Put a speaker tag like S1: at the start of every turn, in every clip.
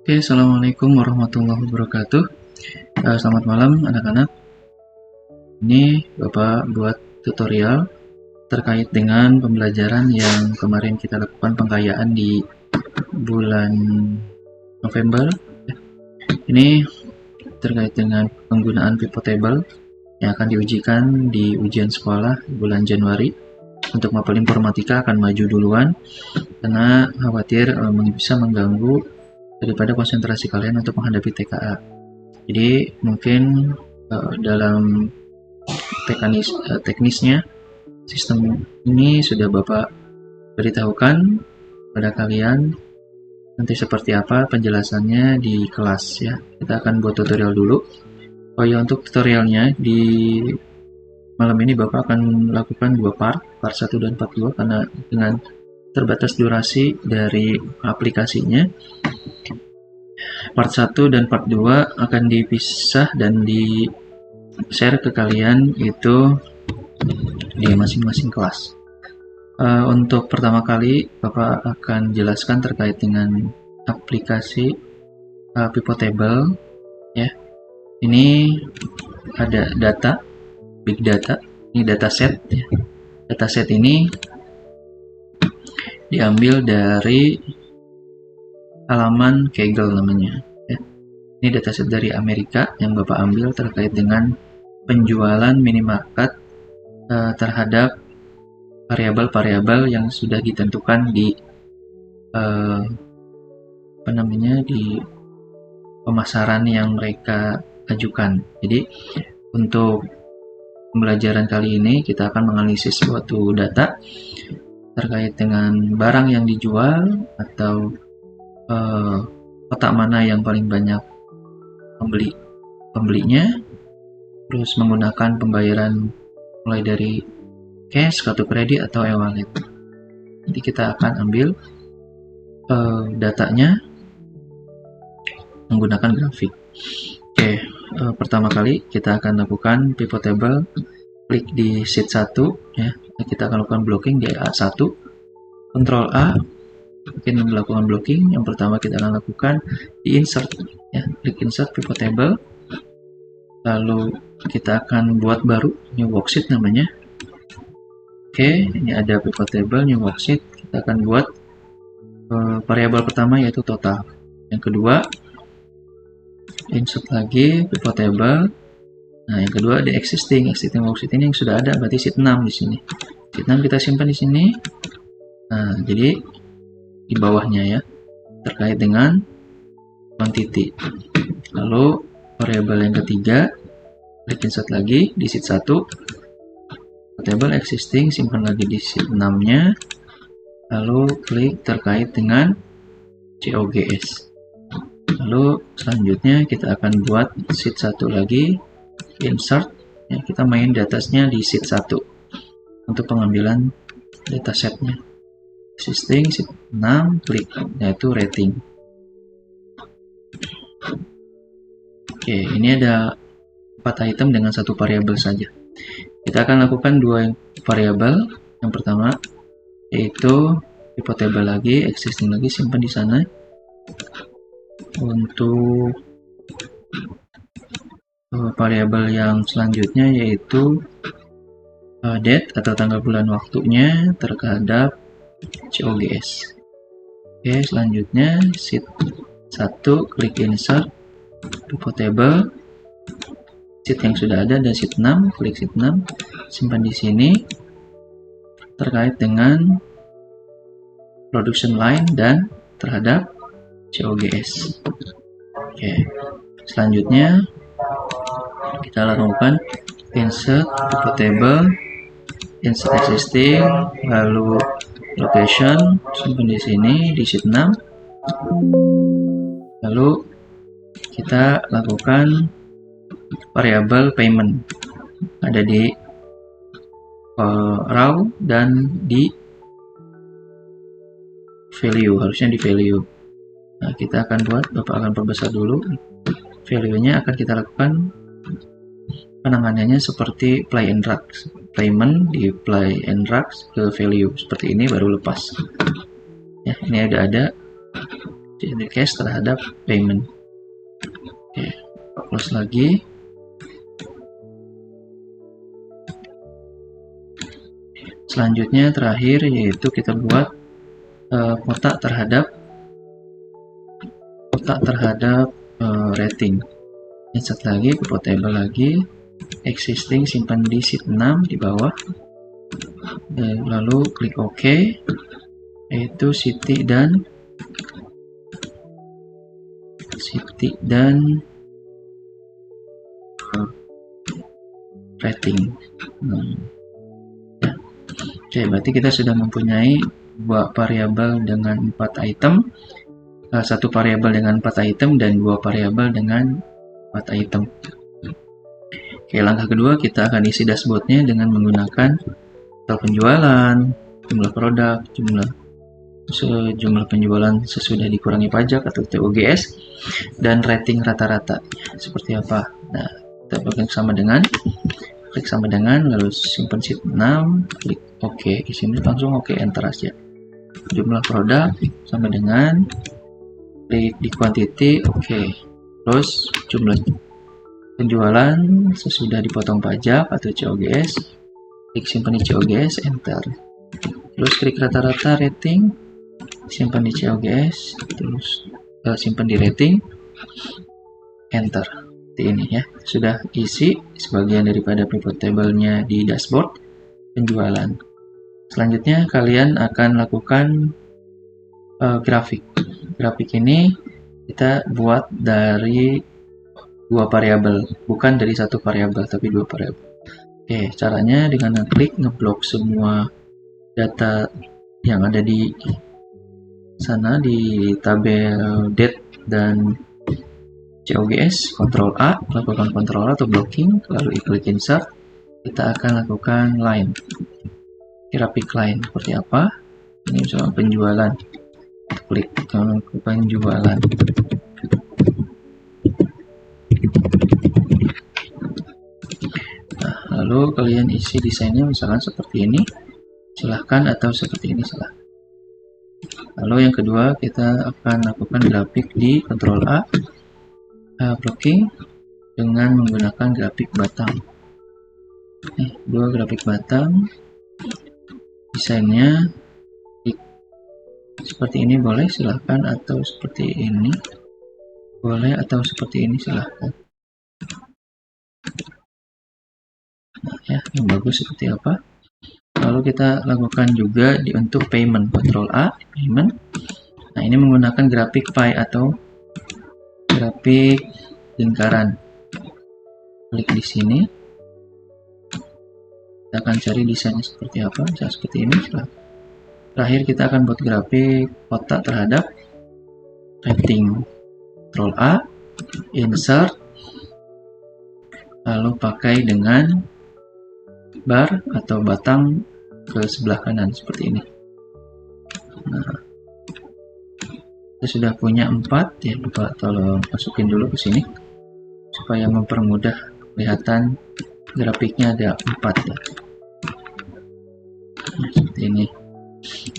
S1: Oke, assalamualaikum warahmatullahi wabarakatuh. Selamat malam anak-anak. Ini Bapak buat tutorial terkait dengan pembelajaran yang kemarin kita lakukan pengkayaan di bulan November. Ini terkait dengan penggunaan pivot table yang akan diujikan di ujian sekolah bulan Januari. Untuk mapel informatika akan maju duluan karena khawatir bisa mengganggu daripada konsentrasi kalian untuk menghadapi TKA. Jadi mungkin dalam teknisnya sistem ini sudah Bapak beritahukan pada kalian nanti seperti apa penjelasannya di kelas ya. Kita akan buat tutorial dulu. Oh ya, untuk tutorialnya di malam ini Bapak akan lakukan dua part 1 dan part 2 karena dengan terbatas durasi dari aplikasinya. Part 1 dan part 2 akan dipisah dan di share ke kalian itu di masing-masing kelas. Untuk pertama kali Bapak akan jelaskan terkait dengan aplikasi pivot table ya. Ini ada data, big data, ini dataset ya. Dataset ini diambil dari halaman Kaggle namanya ya. Ini dataset dari Amerika yang Bapak ambil terkait dengan penjualan minimarket terhadap variabel-variabel yang sudah ditentukan di di pemasaran yang mereka ajukan. Jadi untuk pembelajaran kali ini kita akan menganalisis suatu data terkait dengan barang yang dijual atau kotak mana yang paling banyak pembelinya, terus menggunakan pembayaran mulai dari cash, kartu kredit atau e-wallet. Nanti kita akan ambil datanya menggunakan grafik. Oke, pertama kali kita akan lakukan pivot table, klik di sheet 1 ya. Kita akan lakukan blocking di A1, Ctrl A, mungkin melakukan blocking. Yang pertama kita akan lakukan di insert ya, klik insert pivot table, lalu kita akan buat baru new worksheet namanya. Oke, ini ada pivot table new worksheet. Kita akan buat variabel pertama yaitu total. Yang kedua insert lagi pivot table. Nah, yang kedua ada existing worksheet ini yang sudah ada, berarti sheet 6 di sini. Sheet 6 kita simpan di sini. Nah, jadi di bawahnya ya terkait dengan quantity. Lalu variabel yang ketiga klik insert lagi di sheet 1, table existing, simpan lagi di sheet 6 nya, lalu klik terkait dengan COGS. Lalu selanjutnya kita akan buat sheet 1 lagi, insert ya, kita main datasnya di sheet 1 untuk pengambilan datasetnya. Existing sheet 6, klik yaitu rating. Oke, ini ada 4 item dengan satu variabel saja. Kita akan lakukan dua variabel. Yang pertama yaitu pivot table lagi, existing lagi, simpan di sana. Untuk variabel yang selanjutnya yaitu date atau tanggal bulan waktunya terhadap COGS. Oke, selanjutnya sheet 1, klik insert pivot table, sheet yang sudah ada dan sheet 6, klik sheet 6, simpan di sini terkait dengan production line dan terhadap COGS. Oke, selanjutnya kita lakukan insert pivot table, insert existing, lalu location, simpan di sini di sheet 6. Lalu kita lakukan variabel payment, ada di raw dan di value, harusnya di value. Nah, kita akan buat, Bapak akan perbesar dulu. Value-nya akan kita lakukan penanganannya seperti play and drag, payment di play and drag ke value seperti ini baru lepas. Ya, ini ada generate cash terhadap payment. Oke, close lagi. Selanjutnya terakhir yaitu kita buat kotak terhadap rating. Insert lagi ke portable lagi, existing simpan di sheet 6 di bawah. Lalu klik OK, yaitu city dan rating. Oke, berarti kita sudah mempunyai dua variabel dengan 4 item, satu variabel dengan 4 item dan dua variabel dengan 4 item. Oke, langkah kedua kita akan isi dashboardnya dengan menggunakan total penjualan, jumlah produk, jumlah penjualan sesudah dikurangi pajak atau TOGS, dan rating rata-rata seperti apa. Nah, kita klik sama dengan, lalu simpan sheet 6, klik OK, di sini langsung OK, enter aja. Jumlah produk sama dengan, klik di quantity, OK. Terus jumlah penjualan sesudah dipotong pajak atau COGS, klik simpan di COGS, enter. Terus klik rata-rata rating, simpan di COGS, terus simpan di rating, enter. Seperti ini ya, sudah isi sebagian daripada pivot table-nya di dashboard penjualan. Selanjutnya kalian akan lakukan grafik. Grafik ini kita buat dari dua variabel, bukan dari satu variabel tapi dua variabel. Oke, caranya dengan klik ngeblok semua data yang ada di sana di tabel date dan COGS, Ctrl A, lakukan Ctrl A atau blocking, lalu klik insert. Kita akan lakukan line, grafik line seperti apa. Ini soal penjualan, klik penjualan. Nah, lalu kalian isi desainnya misalkan seperti ini, silahkan, atau seperti ini silahkan. Lalu yang kedua kita akan lakukan grafik di Ctrl A, blocking dengan menggunakan grafik batang. Dua grafik batang, desainnya seperti ini boleh silahkan, atau seperti ini boleh, atau seperti ini silahkan. Nah, ya, yang bagus seperti apa. Lalu kita lakukan juga untuk payment, Ctrl A, payment. Nah, ini menggunakan grafik pie atau grafik lingkaran. Klik di sini. Kita akan cari desainnya seperti apa, misalnya seperti ini. Terakhir kita akan buat grafik kotak terhadap rating. Ctrl A, insert, lalu pakai dengan bar atau batang ke sebelah kanan seperti ini. Nah, kita sudah punya 4 ya, tolong masukin dulu ke sini supaya mempermudah kelihatan grafiknya ada 4 ya. Nah, seperti ini.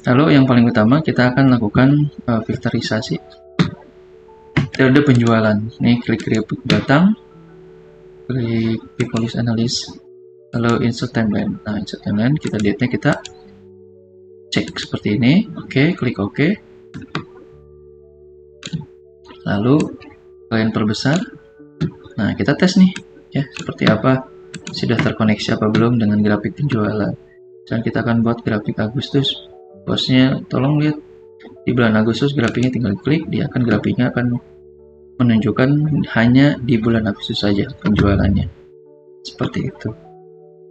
S1: Lalu yang paling utama kita akan lakukan filterisasi periode penjualan. Ini klik grafik batang, klik policy analysis, lalu insert timeline. Nah, insert timeline kita date-nya kita cek seperti ini. Oke, klik OK. Lalu kalian perbesar. Nah, kita tes nih ya, seperti apa, sudah terkoneksi apa belum dengan grafik penjualan. Dan kita akan buat grafik Agustus. Bosnya tolong lihat di bulan Agustus grafiknya, tinggal klik, dia akan grafiknya akan menunjukkan hanya di bulan Agustus saja penjualannya. Seperti itu.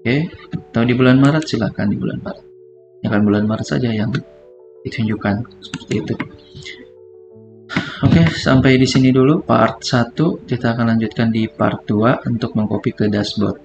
S1: Oke, atau di bulan Maret silahkan di bulan Maret. Ya kan, bulan Maret saja yang ditunjukkan seperti itu. Oke, sampai di sini dulu part 1. Kita akan lanjutkan di part 2 untuk mengcopy ke dashboard.